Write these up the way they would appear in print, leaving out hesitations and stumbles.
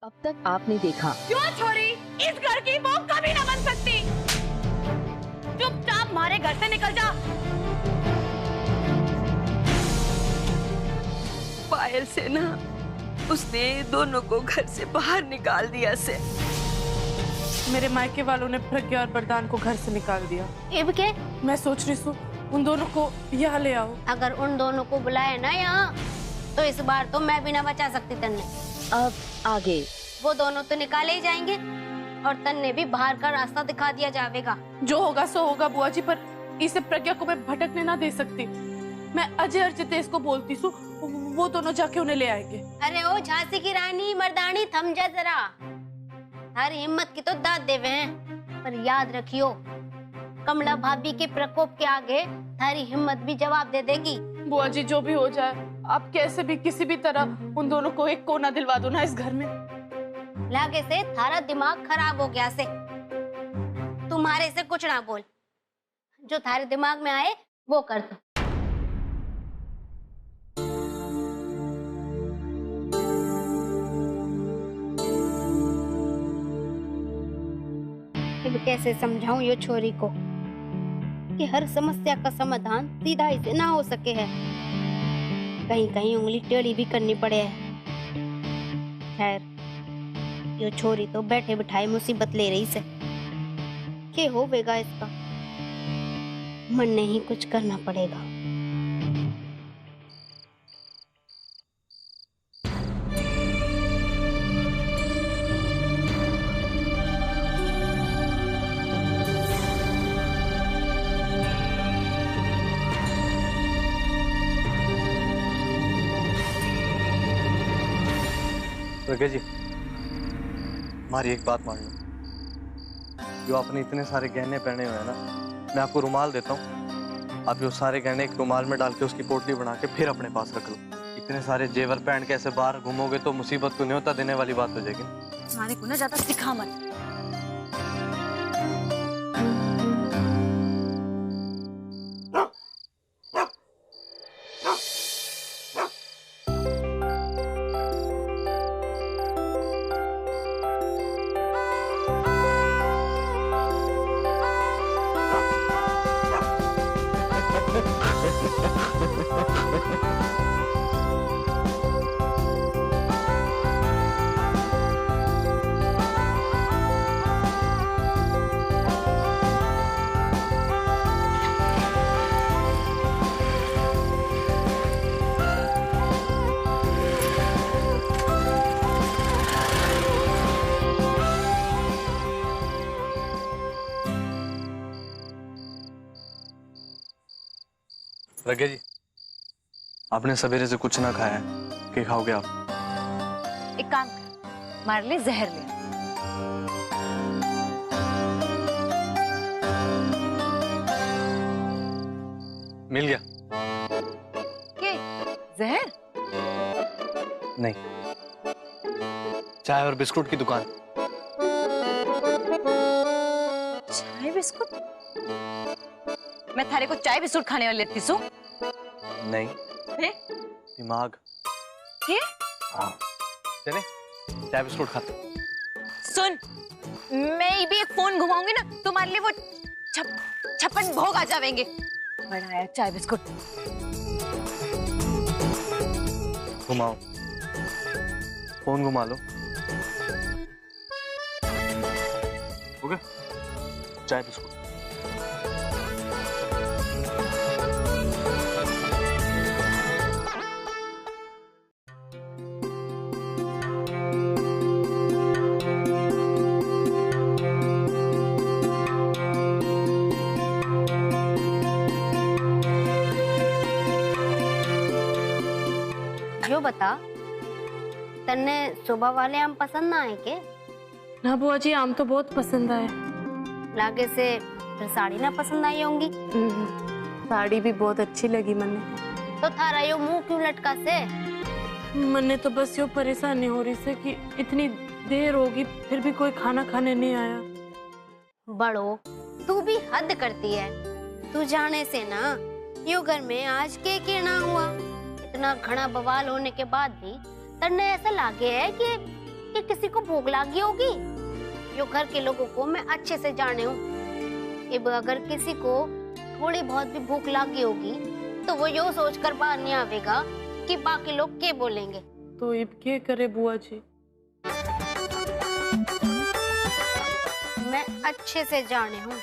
अब तक आपने देखा। क्यों छोरी इस घर की बहू कभी ना बन सकती। चुपचाप हमारे घर से निकल जा। पायल से ना उसने दोनों को घर से बाहर निकाल दिया से। मेरे मायके वालों ने प्रज्ञा और वरदान को घर से निकाल दिया। अब के? मैं सोच रही हूँ उन दोनों को यहाँ ले आओ। अगर उन दोनों को बुलाए ना यहाँ तो इस बार तो मैं भी ना बचा सकती तन्ने। अब आगे वो दोनों तो निकाले ही जाएंगे और तन्ने भी बाहर का रास्ता दिखा दिया जाएगा। जो होगा सो होगा बुआ जी, पर इसे प्रज्ञा को मैं भटकने ना दे सकती। मैं अजय और जितेश को बोलती हूँ, वो दोनों जाके उन्हें ले आएंगे। अरे ओ झांसी की रानी मर्दानी, थम जा जरा। हर हिम्मत की तो दाद देवे हैं, पर याद रखियो कमला भाभी के प्रकोप के आगे थारी हिम्मत भी जवाब दे देगी। बुआ जी जो भी हो जाए, आप कैसे भी किसी भी तरह उन दोनों को एक कोना दिलवा दो ना इस घर में। लागे से थारा दिमाग खराब हो गया से। तुम्हारे से कुछ ना बोल, जो थारे दिमाग में आए वो कर दो। अब कैसे समझाऊं ये छोरी को कि हर समस्या का समाधान सीधा ही से ना हो सके है, कहीं कहीं उंगली टेढ़ी भी करनी पड़े है। खैर ये छोरी तो बैठे बिठाए मुसीबत ले रही से, के होवेगा इसका मन नहीं कुछ करना पड़ेगा। प्रज्ञा जी, हमारी एक बात मान लो। जो आपने इतने सारे गहने पहने हुए हैं ना, मैं आपको रुमाल देता हूँ। आप जो सारे गहने एक रुमाल में डाल के उसकी पोटली बना के फिर अपने पास रख लो। इतने सारे जेवर पहन के ऐसे बाहर घूमोगे तो मुसीबत को न्योता देने वाली बात हो जाएगी। तुम्हारे को ना ज्यादा सिखा मत। प्रज्ञा जी, आपने सवेरे से कुछ ना खाया है, क्या खाओगे आप? एक काम कर, मार ले जहर ले। मिल गया? के जहर? नहीं, चाय और बिस्कुट की दुकान। चाय बिस्कुट? मैं थारे को चाय बिस्कुट खाने वाली लेती सू। नहीं, है? दिमाग। के? हाँ, चले चाय बिस्कुट खाते। सुन, मैं भी एक फोन घुमाऊंगी ना, तुम्हारे लिए वो छप्पन भोग आ जाएंगे। बनाया चाय बिस्कुट। घुमाओ, फोन घुमा लो। हो गया चाय बिस्कुट। जो बता, तन्ने सुबह वाले आम पसंद ना आए के? ना बुआ जी, आम तो बहुत पसंद आए। लागे से फिर साड़ी ना पसंद आई होंगी। साड़ी भी बहुत अच्छी लगी मन्ने। तो थारा यो मुंह क्यों लटका से? मन्ने तो बस यो परेशानी हो रही से कि इतनी देर होगी फिर भी कोई खाना खाने नहीं आया। बड़ो, तू भी हद करती है। तू जाने से ना यो घर में आज के ना हुआ। इतना घना बवाल होने के बाद भी तन्ने ऐसा लागे है कि किसी को भूख लगी होगी। यो घर के लोगों को मैं अच्छे से जाने हूँ। अब अगर किसी को थोड़ी बहुत भी भूख लगी होगी तो वो यो सोचकर बाहर नहीं आवेगा कि बाकी लोग क्या बोलेंगे। तो अब क्या करे बुआ जी? मैं अच्छे से जाने हूँ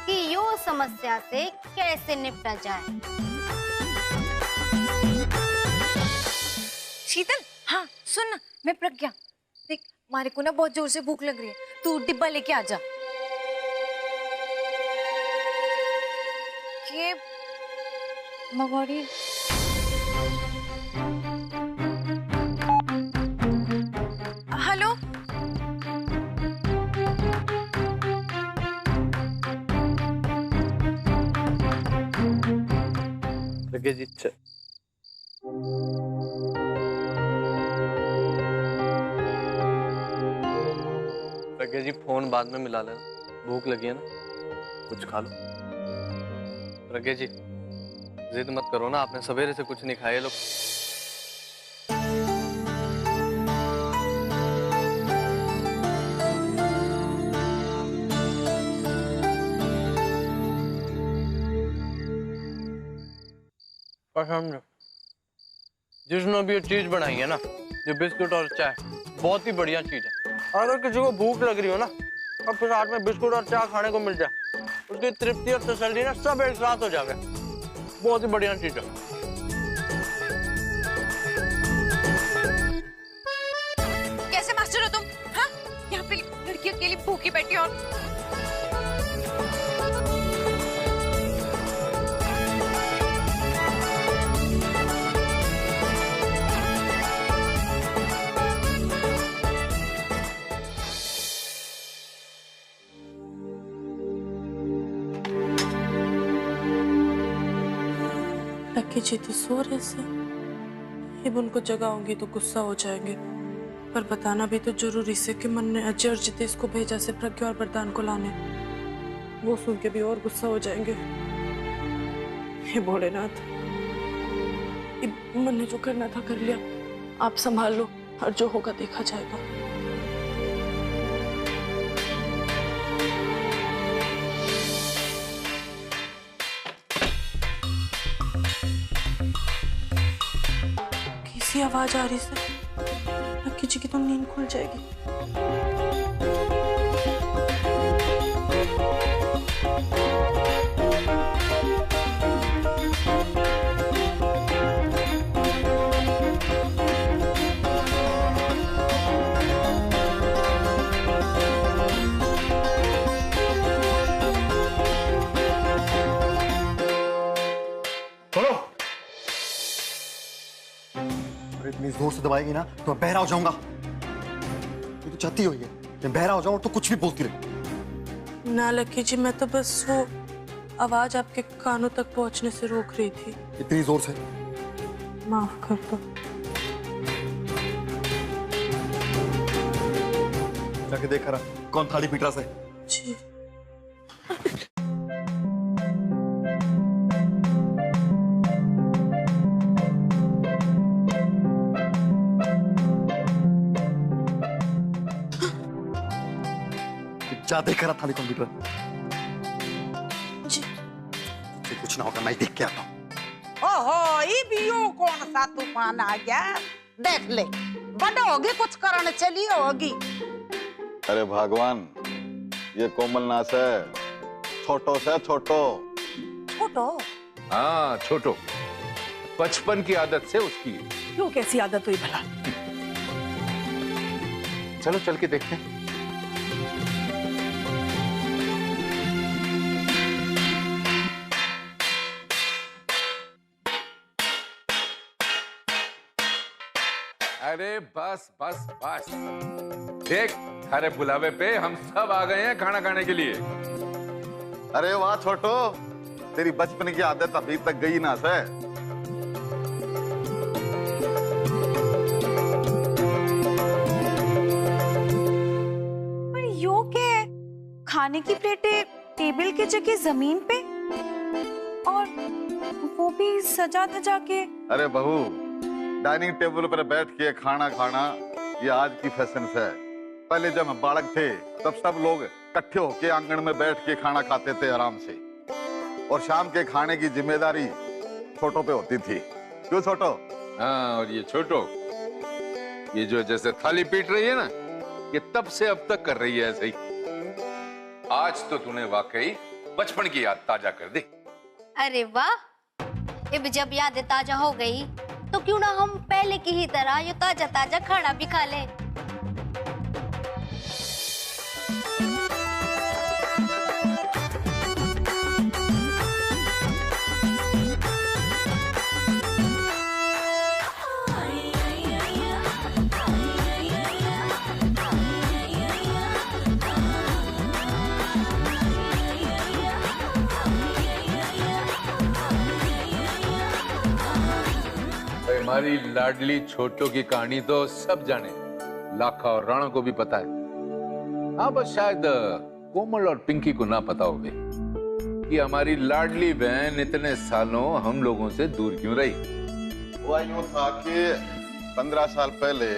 कि यो समस्या से कैसे निपटा जाए। शीतल, हाँ सुन ना, मैं प्रज्ञा, देख मारे को ना बहुत जोर से भूख लग रही है, तू डिब्बा लेके आ जा। ये मगोड़ी हेलो, प्रज्ञा जी प्रज्ञा जी फोन बाद में मिला लेना, भूख लगी है ना, कुछ खा लो। प्रज्ञा जी जिद मत करो ना, आपने सवेरे से कुछ नहीं खाया ये लोग। जिसने भी ये चीज बनाई है ना, ये बिस्कुट और चाय, बहुत ही बढ़िया चीज है। अगर किसी को भूख लग रही हो ना, अब फिर साथ में बिस्कुट और चाय खाने को मिल जाए, उसकी तृप्ति और तसल्ली ना सब एक साथ हो जाएगा। बहुत ही बढ़िया चीज है। कैसे मास्टर हो तुम? हाँ, यहाँ पे लड़की अकेली भूखी बैठी हो। लक्की जी तो सो रहे से, अब उनको जगाऊंगी तो गुस्सा हो जाएंगे, पर बताना भी तो जरूरी से कि मन ने अजय और जितेश को भेजा से प्रज्ञा और वरदान को लाने। वो सुन के भी और गुस्सा हो जाएंगे। हे भोलेनाथ, मन ने जो करना था कर लिया, आप संभाल लो और जो होगा देखा जाएगा। कैसी आवाज आ रही है? लक्की जी की तो नींद खुल जाएगी। इतनी जोर से दबाएगी ना तो मैं बहरा हो जाऊंगा। तू तो चाहती हो ये मैं बहरा हो जाऊं और तो कुछ भी बोलती रही। ना लक्की जी, मैं तो बस वो आवाज आपके कानों तक पहुंचने से रोक रही थी। इतनी जोर से? माफ कर दो। जाके देख करा कौन थाली पीट रहा से। जी। जा देख करा थाली कंप्यूटर। जी। कुछ ना होगा, मैं देख के आता हूँ। ओहो, ये भी यो कौन सा तूफान आ गया? देख ले, बड़ा होगी कुछ करने चली होगी। अरे भगवान, ये कोमल नास है, छोटो से छोटो। छोटो? हाँ छोटो, बचपन की आदत से उसकी। क्यों, कैसी आदत हुई भला? चलो चल के देखते हैं। अरे बस बस बस, देख अरे बुलावे पे हम सब आ गए हैं खाना खाने के लिए। अरे वाह छोटो, तेरी बचपन की आदत अभी तक गई ना से। पर यो क्या है? खाने की प्लेटें टेबल के जगह जमीन पे, और वो भी सजा धजा के। अरे बहू, डाइनिंग टेबल पर बैठ के खाना खाना ये आज की फैशन है। पहले जब हम बालक थे तब सब लोग इकट्ठे होके आंगन में बैठ के खाना खाते थे आराम से, और शाम के खाने की जिम्मेदारी छोटों पे होती थी। क्यों छोटो? हाँ, और ये छोटो, ये जो जैसे थाली पीट रही है ना, ये तब से अब तक कर रही है ऐसे ही। आज तो तूने वाकई बचपन की याद ताजा कर दी। अरे वाह, अब जब यादें ताजा हो गई तो क्यों ना हम पहले की ही तरह ये ताजा ताजा खाना भी खा लें। हमारी लाडली छोटो की कहानी तो सब जाने, लाखा और राणा को भी पता है। हाँ, बस शायद कोमल और पिंकी को ना पता होगे कि हमारी लाडली बहन इतने सालों हम लोगों से दूर क्यों रही। हुआ यूं था कि 15 साल पहले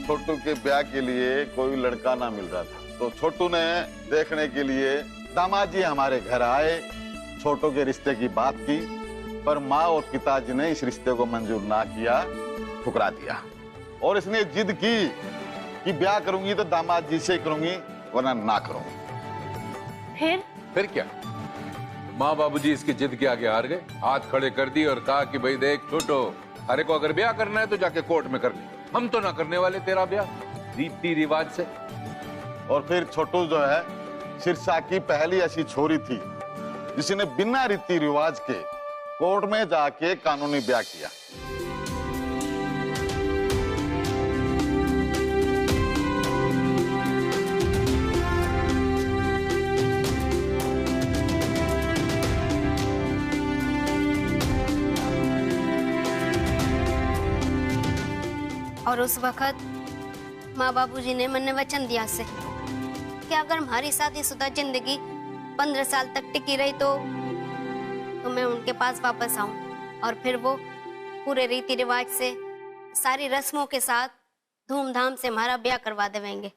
छोटू के ब्याह के लिए कोई लड़का ना मिल रहा था, तो छोटू ने देखने के लिए दामाद जी हमारे घर आए, छोटू के रिश्ते की बात की, पर माँ और पिताजी ने इस रिश्ते को मंजूर ना किया, ठुकरा दिया। और इसने जिद की कि ब्याह करूंगी तो दामाद जी से करूंगी वरना ना करूंगी। फिर क्या, माँ बाबूजी इसकी जिद के आगे हार गए, हाथ खड़े कर दिए और कहा कि भाई देख छोटो, अरे को अगर ब्याह करना है तो जाके कोर्ट में कर ले, हम तो ना करने वाले तेरा ब्याह रीति रिवाज से। और फिर छोटू जो है सिरसा की पहली ऐसी छोरी थी जिसने बिना रीति रिवाज के कोर्ट में जाके कानूनी ब्याह किया। और उस वक्त माँ बाबूजी ने मन वचन दिया से कि अगर हमारी शादीशुदा जिंदगी 15 साल तक टिकी रही तो मैं उनके पास वापस आऊं, और फिर वो पूरे रीति रिवाज से सारी रस्मों के साथ धूमधाम से हमारा ब्याह करवा देवेंगे।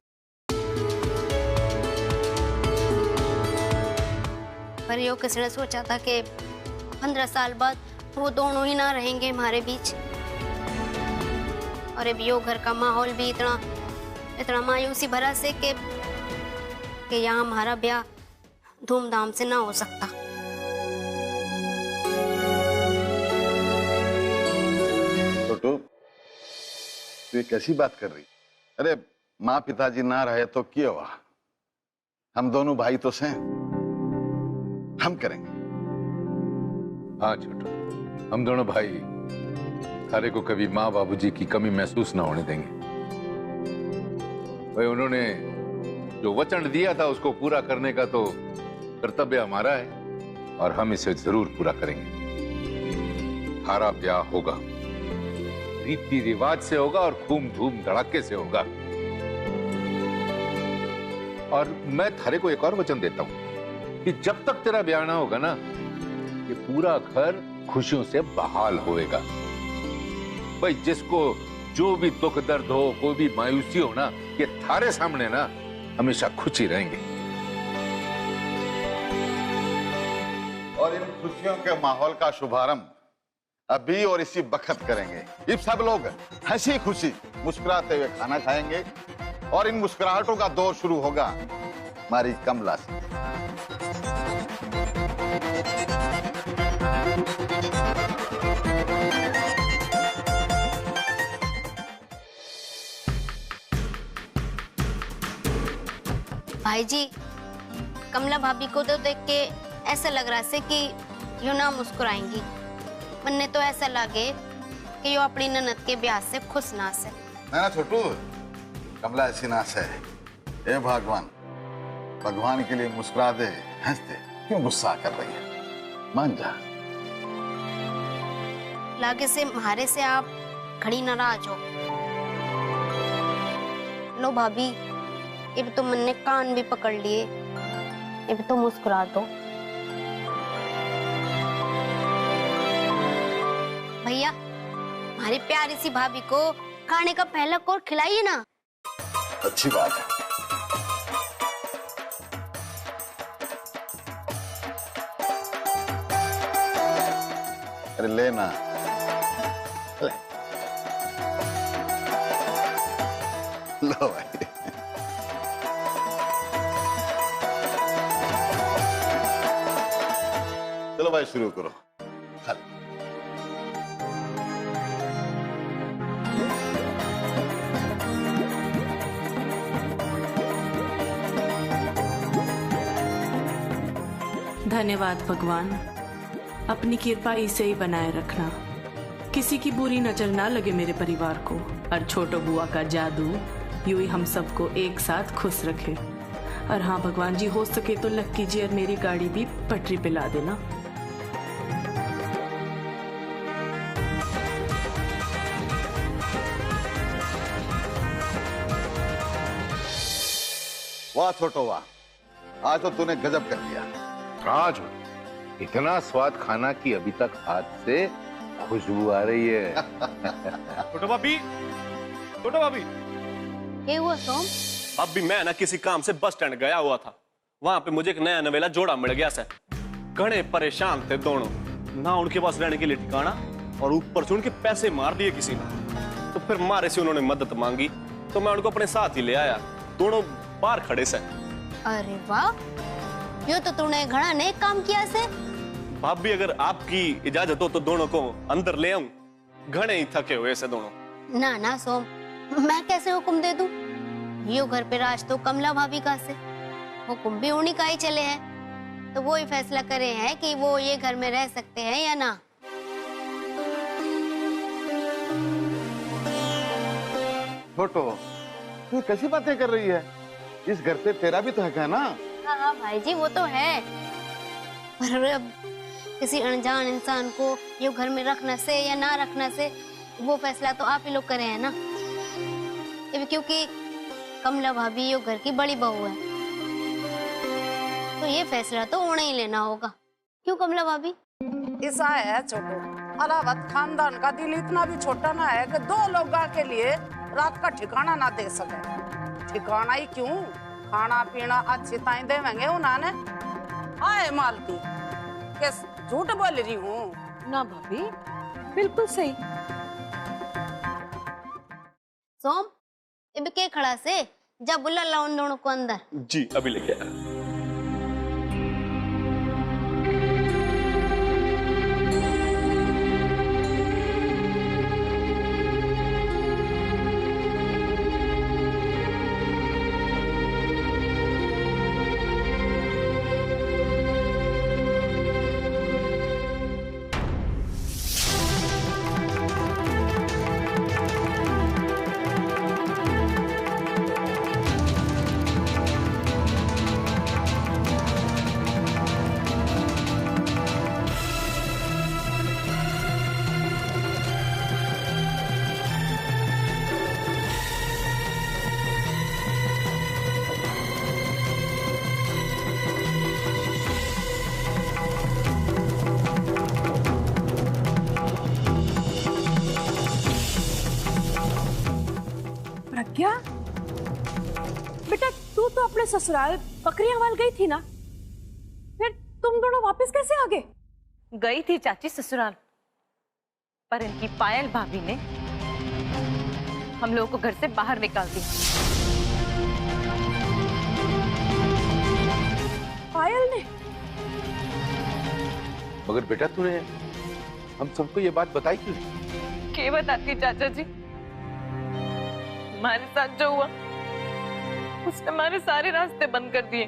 पर यो किसी ने सोचा था कि 15 साल बाद वो दोनों ही ना रहेंगे हमारे बीच, और अब यो घर का माहौल भी इतना मायूसी भरा से कि यहाँ हमारा ब्याह धूमधाम से ना हो सकता। छोटू, तू ये कैसी बात कर रही? अरे माँ पिताजी ना रहे तो क्या हुआ, हम दोनों भाई तो हैं, हम करेंगे। हाँ छोटू, हम दोनों भाई थारे को कभी माँ बाबूजी की कमी महसूस ना होने देंगे। भाई उन्होंने जो वचन दिया था उसको पूरा करने का तो कर्तव्य हमारा है, और हम इसे जरूर पूरा करेंगे। थारा ब्याह होगा, रीति रिवाज से होगा और खूब धूम धड़ाके से होगा। और मैं थारे को एक और वचन देता हूं कि जब तक तेरा ब्याह ना होगा ना, ये पूरा घर खुशियों से बहाल होएगा। भाई जिसको जो भी दुख दर्द हो, कोई भी मायूसी हो ना, ये थारे सामने ना हमेशा खुशी रहेंगे। और इन खुशियों के माहौल का शुभारंभ अभी और इसी वक्त करेंगे। ये सब लोग हंसी खुशी मुस्कुराते हुए खाना खाएंगे, और इन मुस्कुराहटों का दौर शुरू होगा हमारी कमला से। भाई जी, कमला भाभी को तो देख के ऐसा लग रहा है कि यूं ना मुस्कुराएंगी, मन्ने तो ऐसा लगे कि यो अपनी ननद के ब्याह से खुश ना से। ना छोटू, कमला ऐसी नाश है। हे भगवान, भगवान के लिए मुस्कुरा दे, हंस दे, क्यों गुस्सा कर रही है? मान जा। लागे से मारे से आप खड़ी नाराज हो। लो भाभी, अब तो मन ने कान भी पकड़ लिए, अब तो मुस्कुरा दो। भैया, हमारी प्यारी सी भाभी को खाने का पहला कोर्स खिलाइए ना। अच्छी बात है। अरे लेना, ले। लो भाई। चलो भाई शुरू करो। धन्यवाद भगवान, अपनी कृपा इसे ही बनाए रखना। किसी की बुरी नजर ना लगे मेरे परिवार को, और छोटो बुआ का जादू यूं ही हम सबको एक साथ खुश रखे। और हाँ भगवान जी, हो सके तो लक्की जी और मेरी गाड़ी भी पटरी पे ला देना। वाह छोटो वाह, आज तो तूने गजब कर दिया। आज इतना स्वाद खाना की अभी तक हाथ से खुशबू आ रही है। छोटो भाभी, छोटो भाभी। क्या हुआ सोम? अभी मैं ना किसी काम से बस स्टैंड गया हुआ था, वहां पे मुझे एक नया नवेला जोड़ा मिल गया से। घने परेशान थे दोनों, ना उनके पास रहने के लिए ठिकाना और ऊपर से उनके पैसे मार दिए किसी ने। तो फिर मारे से उन्होंने मदद मांगी तो मैं उनको अपने साथ ही ले आया। दोनों बाहर खड़े से। अरे वाह, यो तो तूने घना नेक काम किया से। भाभी अगर आपकी इजाजत हो तो दोनों को अंदर ले आऊं, घने ही थके हुए से दोनों। ना ना सोम, मैं कैसे हुक्म दे दूं? यो घर पे राज तो कमला भाभी का से, हुक्म भी उन्हीं का ही चले हैं। तो वो ही फैसला करे हैं कि वो ये घर में रह सकते हैं या ना। छोटो, तू कैसी बातें कर रही है? इस घर पे तेरा भी तो हक है ना? हाँ भाई जी, वो तो है, पर अब किसी अनजान इंसान को ये घर में रखना से या ना रखना से, वो फैसला तो आप ही लोग करे हैं ना। क्योंकि कमला भाभी ये घर की बड़ी बहू है, तो ये फैसला तो उन्हें ही लेना होगा। क्यों कमला भाभी? ऐसा है छोटो, अलावत खानदान का दिल इतना भी छोटा ना है कि दो लोगों के लिए रात का ठिकाना ना दे सके। ठिकाना ही क्यों, खाना पीना अच्छी ताई देवेंगे उन्होंने। आए मालती, किस झूठ बोल रही हूँ? ना भाभी, बिल्कुल सही। सोम, इब के खड़ा से, जा बुला ला उन दोनों को अंदर। जी अभी लेके आया। क्या बेटा, तू तो अपने ससुराल बकरियां गई थी ना, फिर तुम दोनों वापस कैसे आ गए? गई थी चाची ससुराल, पर इनकी पायल भाभी ने हम लोगों को घर से बाहर निकाल दी। पायल ने? मगर बेटा तूने हम सबको ये बात बताई क्यों? क्या बताती चाचा जी, हमारे साथ जो हुआ उसने हमारे सारे रास्ते बंद कर दिए।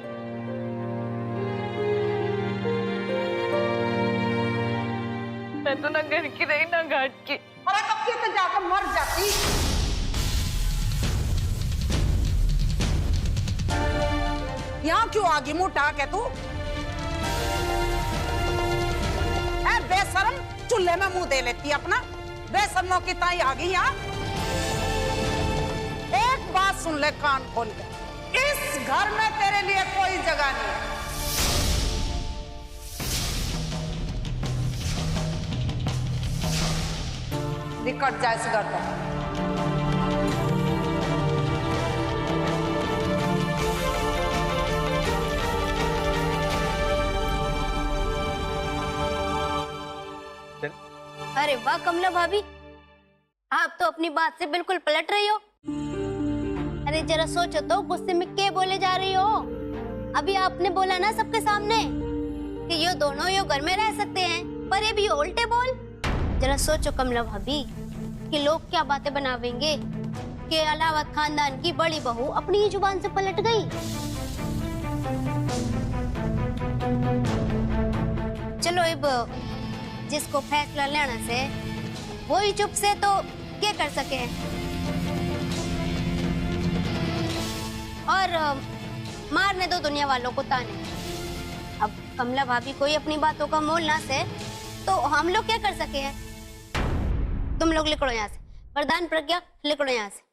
मैं तो ना घर की रही ना घाट की। अरे कब की तो जाकर मर जाती। यहाँ क्यों आगी मुंह उठा के तू? ऐ बेशरम, चूल्हे में मुंह दे लेती अपना। बेशरमों की ताई आ गई यहाँ। एक बात सुन ले कान खोल के, इस घर में तेरे लिए कोई जगह नहीं है। निकट जा इस घर पर। अरे वाह कमला भाभी, आप तो अपनी बात से बिल्कुल पलट रही हो। अरे जरा सोचो तो, गुस्से में क्या बोले जा रही हो? अभी आपने बोला ना सबके सामने कि ये दोनों यो घर में रह सकते हैं, पर ये भी उल्टे बोल। जरा सोचो कमला भाभी कि लोग क्या बातें बनावेंगे कि अलावत खानदान की बड़ी बहू अपनी ही जुबान से पलट गई। चलो अब जिसको फैसला लेना से वो ही चुप से तो क्या कर सके। और मारने दो दुनिया वालों को ताने। अब कमला भाभी कोई अपनी बातों का मोल ना से तो हम लोग क्या कर सके हैं। तुम लोग निकलो यहाँ से, वरदान प्रज्ञा निकलो यहाँ से।